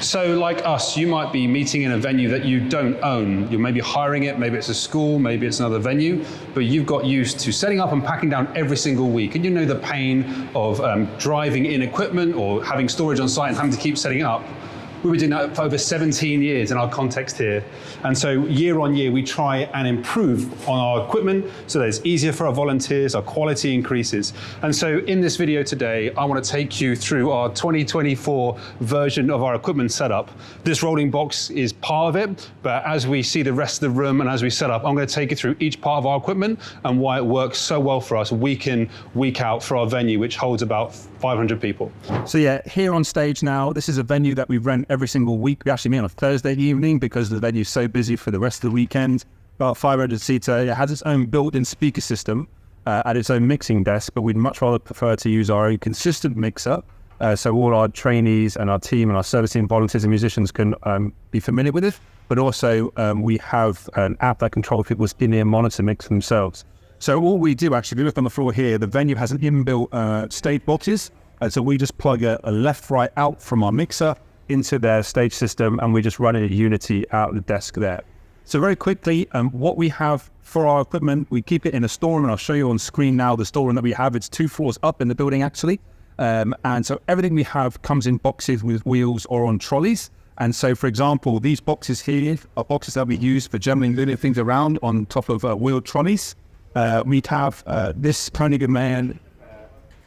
So like us, you might be meeting in a venue that you don't own. You're maybe hiring it, maybe it's a school, maybe it's another venue, but you've got used to setting up and packing down every single week. And you know the pain of driving in equipment or having storage on site and having to keep setting it up. We've been doing that for over 17 years in our context here. And so year on year, we try and improve on our equipment so that it's easier for our volunteers, our quality increases. And so in this video today, I want to take you through our 2024 version of our equipment setup. This rolling box is part of it, but as we see the rest of the room and as we set up, I'm going to take you through each part of our equipment and why it works so well for us week in, week out for our venue, which holds about 500 people. So yeah, here on stage now, this is a venue that we rent every single week. We actually meet on a Thursday evening because the venue's so busy for the rest of the weekend. About 500 seater. It has its own built-in speaker system and its own mixing desk, but we'd much rather prefer to use our own consistent mixer. So all our trainees and our team and our service team volunteers and musicians can be familiar with it. But also we have an app that controls people's in-ear monitor mix themselves. So all we do actually, if you look on the floor here, the venue has an inbuilt stage boxes. And so we just plug a left-right out from our mixer into their stage system, and we just run it at Unity out of the desk there. So very quickly, what we have for our equipment, we keep it in a storeroom, and I'll show you on screen now the storeroom that we have. It's 2 floors up in the building actually. And so everything we have comes in boxes with wheels or on trolleys. And so, for example, these boxes here are boxes that we use for generally moving things around on top of wheeled trolleys. We have this Koenig & Mayer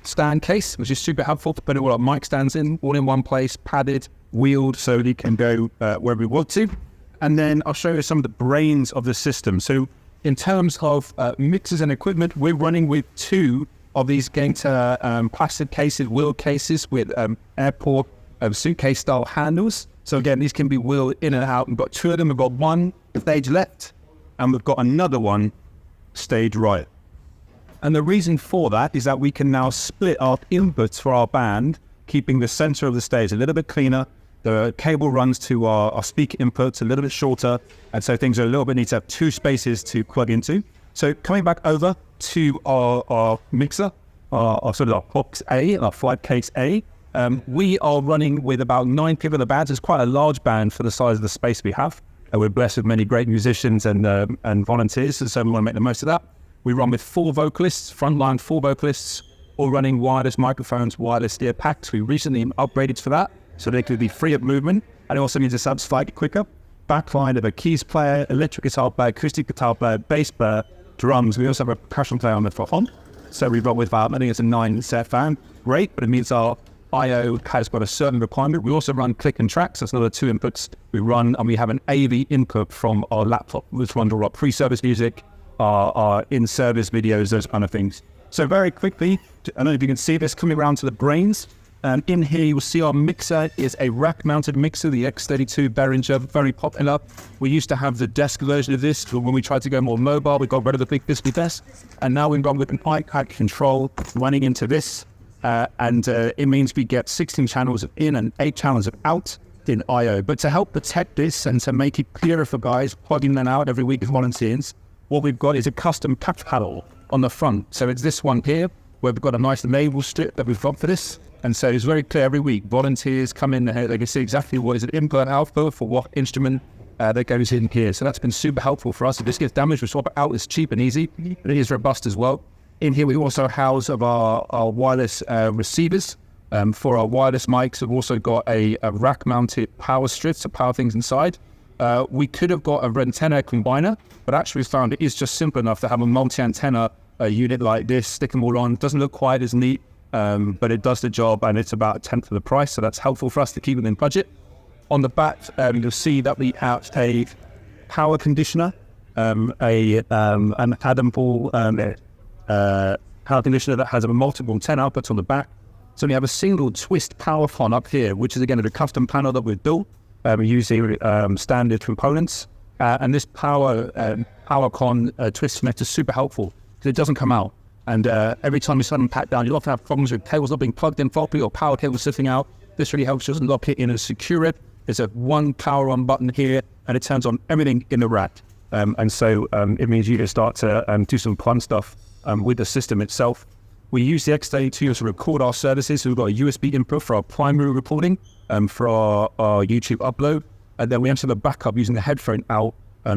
stand case, which is super helpful to put all our mic stands in, all in one place, padded, wheeled, so it can go wherever we want to. And then I'll show you some of the brains of the system. So in terms of mixers and equipment, we're running with 2 of these Gator plastic cases, wheeled cases with airport suitcase style handles. So again, these can be wheeled in and out. We've got 2 of them. We've got one stage left, and we've got another one stage right. And the reason for that is that we can now split our inputs for our band, keeping the center of the stage a little bit cleaner. The cable runs to our speaker inputs a little bit shorter, and so things are a little bit need to have 2 spaces to plug into. So coming back over to our mixer, our sort of our box A, our flight case A, we are running with about 9 people in the band. It's quite a large band for the size of the space we have. We're blessed with many great musicians and volunteers, and so we want to make the most of that. We run with 4 vocalists, frontline 4 vocalists, all running wireless microphones, wireless ear packs. We recently upgraded for that, so they could be free of movement. And it also means it sounds slightly quicker. Backline of a keys player, electric guitar player, acoustic guitar player, bass player, drums. We also have a percussion player on the front. So we've got with about, I think it's a 9-set fan. Great, but it means our I/O has got a certain requirement. We also run click and tracks. That's another 2 inputs we run, and we have an AV input from our laptop, which runs all our pre-service music, our in-service videos, those kind of things. So very quickly, I don't know if you can see this coming around to the brains. In here, you'll see our mixer is a rack-mounted mixer, the X32 Behringer, very popular. We used to have the desk version of this, but when we tried to go more mobile, we got rid of the big biscuit desk. And now we've gone with an iPad control running into this. And it means we get 16 channels of in and 8 channels of out in I/O. But to help protect this and to make it clearer for guys plugging them out every week as volunteers, what we've got is a custom touch panel on the front. So it's this one here, where we've got a nice label strip that we've got for this. And so it's very clear every week. Volunteers come in here, they can see exactly what is an input and output for what instrument that goes in here. So that's been super helpful for us. If this gets damaged, we swap it out. It's cheap and easy, but it is robust as well. In here, we also house of our wireless receivers. For our wireless mics, we've also got a rack-mounted power strip to power things inside. We could have got a antenna combiner, but actually we found it is just simple enough to have a multi-antenna unit like this, stick them all on. It doesn't look quite as neat, but it does the job, and it's about 1/10 of the price, so that's helpful for us to keep within budget. On the back, you'll see that we have a power conditioner, an Adam Paul power conditioner that has a multiple 10 outputs on the back. So we have a single twist power con up here, which is again a custom panel that we've built using standard components. And this power con twist connector is super helpful because it doesn't come out. And every time you suddenly pat down, you'll often have problems with cables not being plugged in properly or power cables sitting out. This really helps just lock it in and secure it. There's a one power on button here, and it turns on everything in the rack. And so it means you can start to do some fun stuff with the system itself. We use the X32 to record our services. So we've got a USB input for our primary recording, for our YouTube upload. And then we have a backup using the headphone out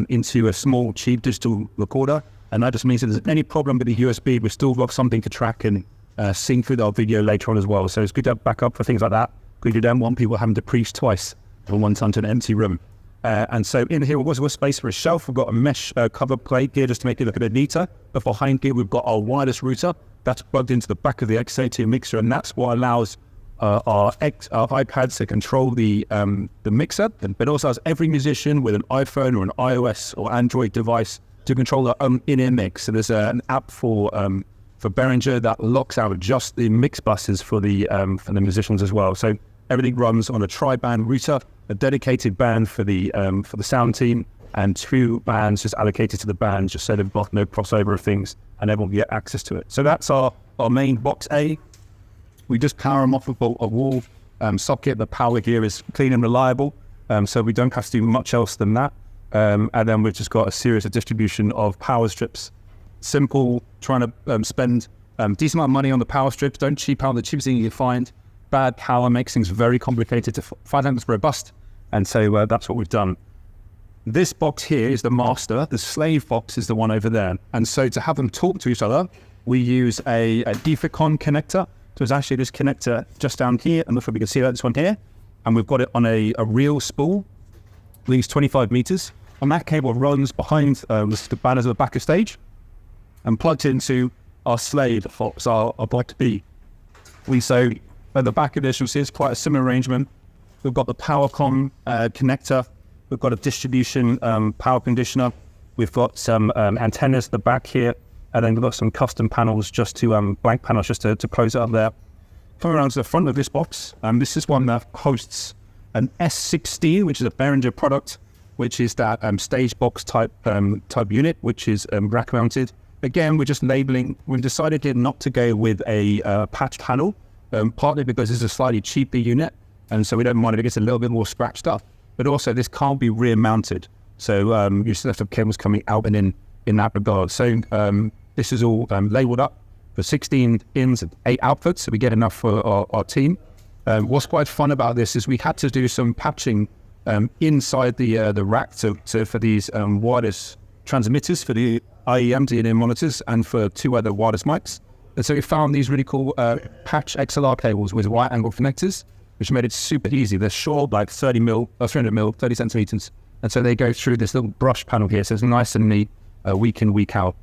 into a small, cheap digital recorder. And that just means that if there's any problem with the USB, we've still got something to track and sync with our video later on as well. So it's good to have backup for things like that. Because you don't want people having to preach twice from one time to an empty room. And so in here, we've got space for a shelf. We've got a mesh cover plate here just to make it look a bit neater. But behind here, we've got our wireless router that's plugged into the back of the X32 mixer, and that's what allows our iPads to control the mixer. But also has every musician with an iPhone or an iOS or Android device to control their own in-ear mix. So there's an app for Behringer that locks out just the mix buses for the musicians as well. So everything runs on a tri-band router, a dedicated band for the sound team, and 2 bands just allocated to the band, just so they've got no crossover of things and everyone can get access to it. So that's our main box A. We just power them off of a wall socket. The power here is clean and reliable, so we don't have to do much else than that. And then we've just got a series of distribution of power strips. Simple, trying to spend decent amount of money on the power strips. Don't cheap out the cheapest thing you can find. Bad power makes things very complicated to find out it's robust. And so that's what we've done. This box here is the master. The slave box is the one over there. And so to have them talk to each other, we use a Deficon connector. So it's actually this connector just down here. And look if we can see that, this one here. And we've got it on a reel spool, leads 25 meters. And that cable runs behind the banners at the back of stage and plugged into our slave box, our block B. So at the back of this, you'll see it's quite a similar arrangement. We've got the PowerCom connector. We've got a distribution power conditioner. We've got some antennas at the back here. And then we've got some custom panels blank panels just to close it up there. Come around to the front of this box. This is one that hosts an S16, which is a Behringer product, which is that stage box type unit, which is rack mounted. Again, we're just labeling. We've decided here not to go with a patch panel, partly because it's a slightly cheaper unit. And so we don't mind if it gets a little bit more scratched up. But also this can't be rear mounted. So you still have to have cables coming out and in that regard. So this is all labeled up for 16 ins and 8 outputs. So we get enough for our team. What's quite fun about this is we had to do some patching inside the rack for these wireless transmitters for the IEM DNA monitors and for 2 other wireless mics. And so we found these really cool patch XLR cables with right angle connectors, which made it super easy. They're short, like 300 mil, 30 centimeters. And so they go through this little brush panel here. So it's nice and neat, week in, week out.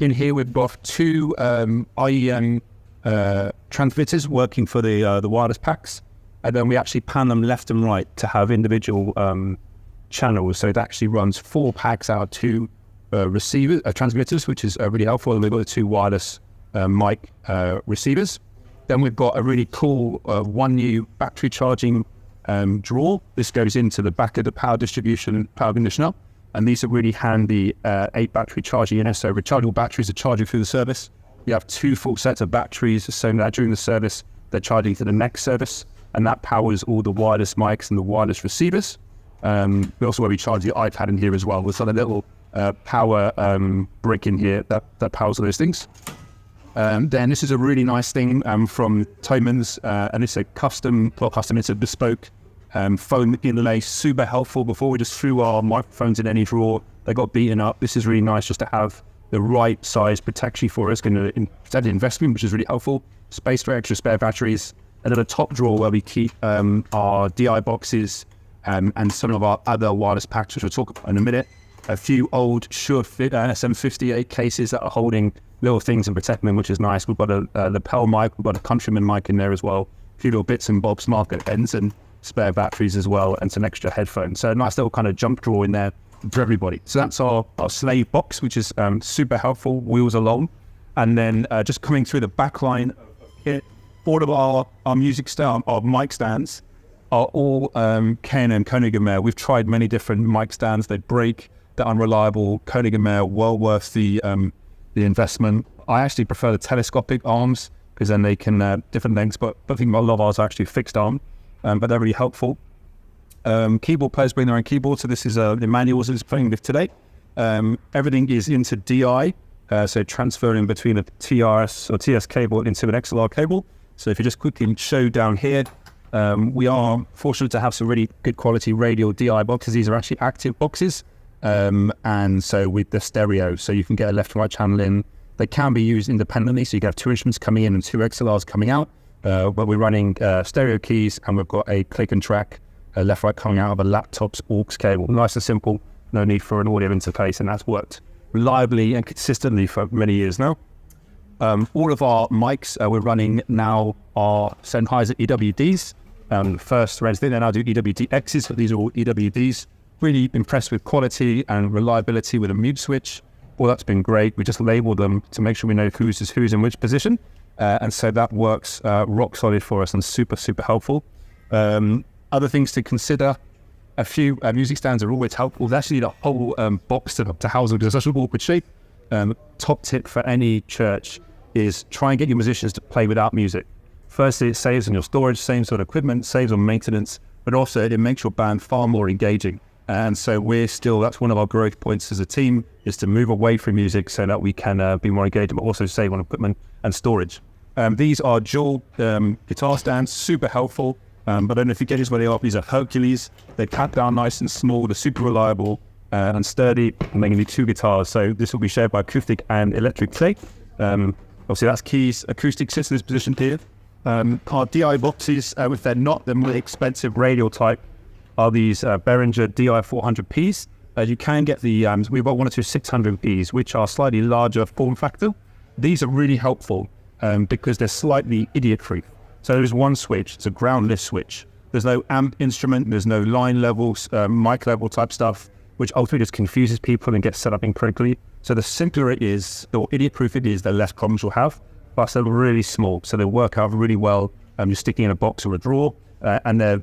In here, we've got 2 IEM transmitters working for the wireless packs. And then we actually pan them left and right to have individual channels. So it actually runs 4 packs out of 2 transmitters, which is really helpful. And we've got the 2 wireless mic receivers. Then we've got a really cool 1U battery charging drawer. This goes into the back of the power distribution power conditioner. And these are really handy 8 battery charging units. So rechargeable batteries are charging through the service. You have 2 full sets of batteries so that during the service, they're charging to the next service. And that powers all the wireless mics and the wireless receivers. We also we charge the iPad in here as well. With a little power brick in here that powers all those things. Then this is a really nice thing from Thomanns, and it's a it's a bespoke foam inlay, super helpful. Before we just threw our microphones in any drawer, they got beaten up. This is really nice just to have the right size protection for us, going to instead of investment, which is really helpful. Space for extra spare batteries, and then a top drawer where we keep our DI boxes and some of our other wireless packs, which we'll talk about in a minute. A few old Shure SM58 cases that are holding little things and protecting them, which is nice. We've got a lapel mic, we've got a Countryman mic in there as well. A few little bits and bobs, market ends and spare batteries as well, and some extra headphones. So a nice little kind of jump drawer in there for everybody. So that's our slave box, which is super helpful, wheels along. And then just coming through the back line here, all of our music our mic stands are all K&M Koenig & Meyer. We've tried many different mic stands. They break, they're unreliable. Koenig & Meyer, well worth the investment. I actually prefer the telescopic arms because then they can different lengths, but I think a lot of ours are actually fixed arm, but they're really helpful. Keyboard players bring their own keyboard, so this is the manuals that is playing with today. Everything is into DI, So transferring between a TRS or TS cable into an XLR cable. So if you just quickly show down here, we are fortunate to have some really good quality radial DI boxes. These are actually active boxes. And so with the stereo, so you can get a left and right channel in. They can be used independently, so you can have 2 instruments coming in and 2 XLRs coming out. But we're running stereo keys, and we've got a click and track left right coming out of a laptop's aux cable. Nice and simple, no need for an audio interface, and that's worked reliably and consistently for many years now. All of our mics we're running now are Sennheiser EWDs. First threads, they now do EWDXs, but these are all EWDs. Really impressed with quality and reliability with a mute switch. Well, that's been great. We just label them to make sure we know who's in which position. And so that works rock solid for us and super, super helpful. Other things to consider, a few music stands are always helpful. They actually need a whole box to house them because it's such an awkward shape. Top tip for any church is try and get your musicians to play without music. Firstly, it saves on your storage, same sort of equipment, saves on maintenance, but also it makes your band far more engaging. And so that's one of our growth points as a team, is to move away from music so that we can be more engaged, but also save on equipment and storage. These are dual guitar stands, super helpful. But I don't know if you get this where they are. These are Hercules. They pat down nice and small. They're super reliable and sturdy. And they can do 2 guitars. So this will be shared by acoustic and electric tape. Obviously that's keys. Acoustic sits in this position here. Our DI boxes, if they're not the more expensive radial type, are these Behringer DI400Ps. You can get we've got 1 or 2 600Ps, which are slightly larger form factor. These are really helpful because they're slightly idiot-proof. So there's one switch, it's a groundless switch. There's no amp instrument, there's no line levels, mic level type stuff, which ultimately just confuses people and gets set up incorrectly. So the simpler it is, the more idiot-proof it is, the less problems you'll have. Plus they're really small, so they work out really well. You're sticking in a box or a drawer, and they're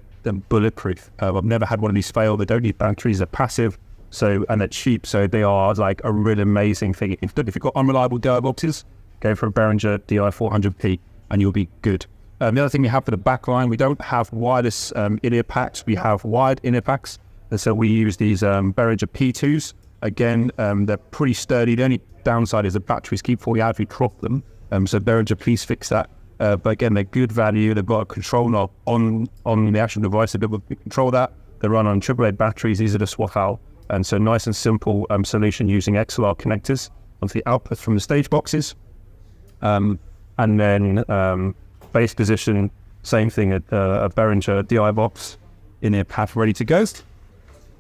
bulletproof. I've never had one of these fail. They don't need batteries, they're passive, and they're cheap, so they are like a really amazing thing. If you've got unreliable DI boxes, go for a Behringer DI400P and you'll be good. The other thing we have for the back line, we don't have wireless in-ear packs, we have wired in-ear packs. And so we use these Behringer P2s. Again, they're pretty sturdy. The only downside is the batteries keep falling out if you drop them. So Behringer, please fix that. But again, they're good value. They've got a control knob on the actual device to be able to control that. They run on AAA batteries, easy to swap out. And so nice and simple solution using XLR connectors onto the output from the stage boxes. And then bass position, same thing, a Behringer DI box in a path ready to go.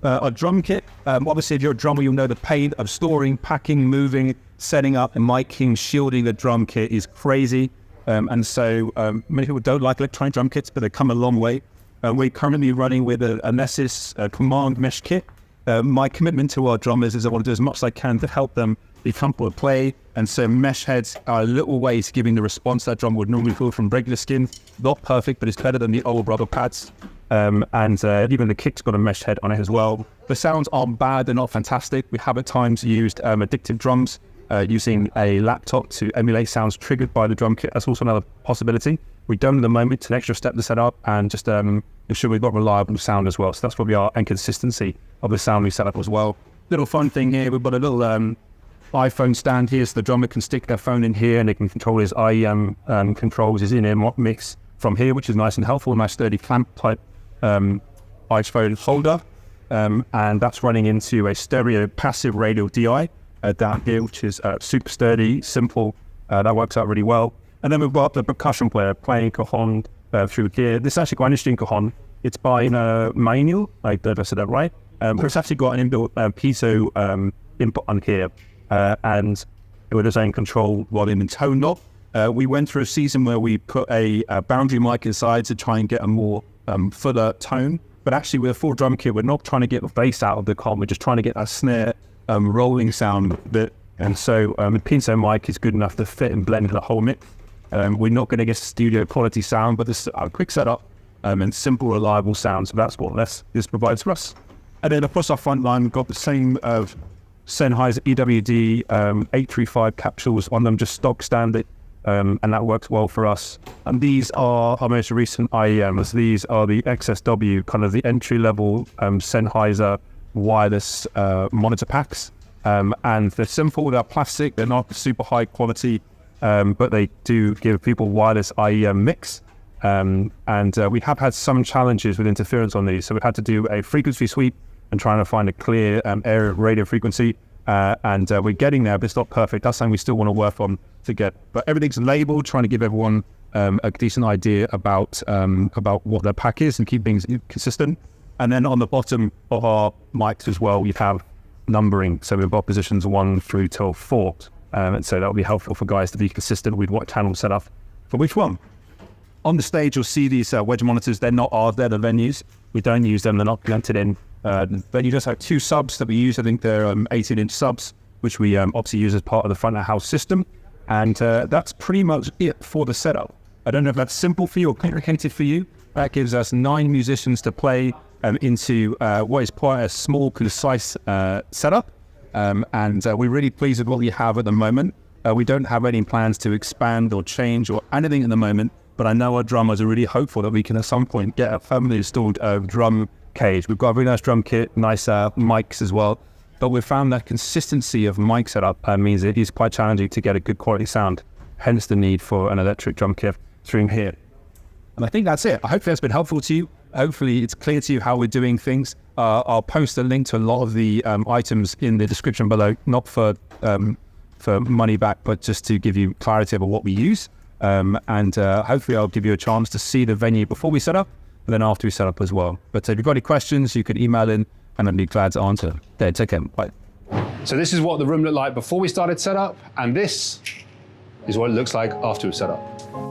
Our drum kit, obviously if you're a drummer, you'll know the pain of storing, packing, moving, setting up and miking, shielding a drum kit is crazy. And so many people don't like electronic drum kits, but they come a long way. We're currently running with a Nessus Command mesh kit. My commitment to our drummers is I want to do as much as I can to help them be comfortable to play. And so mesh heads are a little way to giving the response that drum would normally feel from regular skin. Not perfect, but it's better than the old rubber pads. And even the kick's got a mesh head on it as well. The sounds aren't bad, they're not fantastic. We have at times used addictive drums using a laptop to emulate sounds triggered by the drum kit. That's also another possibility. We don't at the moment. It's an extra step to set up and just ensure we've got reliable sound as well. So that's probably our and consistency of the sound we set up as well. Little fun thing here, we've got a little iPhone stand here, so the drummer can stick their phone in here and they can control his IEM controls his in-ear mix from here, which is nice and helpful. Nice sturdy clamp type iPhone holder, and that's running into a stereo passive radial DI down here, which is super sturdy, simple. That works out really well. And then we've got the percussion player playing cajon through here. This is actually quite an interesting cajon. It's by Manuel, like did I say that right? But it's actually got an inbuilt piezo input on here, and with its own control volume and tone knob. We went through a season where we put a boundary mic inside to try and get a more fuller tone. But actually with a full drum kit, we're not trying to get the bass out of the con, we're just trying to get that snare rolling sound bit. And so the piezo mic is good enough to fit and blend the whole mix. We're not going to get studio quality sound, but this is a quick setup and simple, reliable sound. So that's what this provides for us. And then across our front line, we've got the same Sennheiser EWD 835 capsules on them, just stock standard. And that works well for us. And these are our most recent IEMs. These are the XSW, kind of the entry-level Sennheiser wireless monitor packs. And they're simple, they're plastic, they're not super high quality, but they do give people wireless IEM mix. And we have had some challenges with interference on these. So we've had to do a frequency sweep and trying to find a clear area of radio frequency. And we're getting there, but it's not perfect. That's something we still want to work on to get. But everything's labeled, trying to give everyone a decent idea about what their pack is and keep things consistent. And then on the bottom of our mics as well, we have numbering. So we've got positions 1 through till 4. And so that will be helpful for guys to be consistent with what channel set up for which one. On the stage, you'll see these wedge monitors. They're not ours, they're the venues. We don't use them, they're not connected in. But you just have 2 subs that we use. I think they're 18-inch subs, which we obviously use as part of the front of house system. And that's pretty much it for the setup. I don't know if that's simple for you or complicated for you. That gives us 9 musicians to play into what is quite a small, concise setup. And we're really pleased with what we have at the moment. We don't have any plans to expand or change or anything at the moment, but I know our drummers are really hopeful that we can at some point get a permanently installed drum cage. We've got a really nice drum kit, nice mics as well, but we've found that consistency of mic setup means it is quite challenging to get a good quality sound, hence the need for an electric drum kit through here. And I think that's it. I hope that's been helpful to you. Hopefully it's clear to you how we're doing things. I'll post a link to a lot of the items in the description below, not for money back, but just to give you clarity about what we use. And hopefully I'll give you a chance to see the venue before we set up, and then after we set up as well. But if you've got any questions, you can email in, and I'd be glad to answer. Okay, take care. Bye. So this is what the room looked like before we started setup, and this is what it looks like after we set up.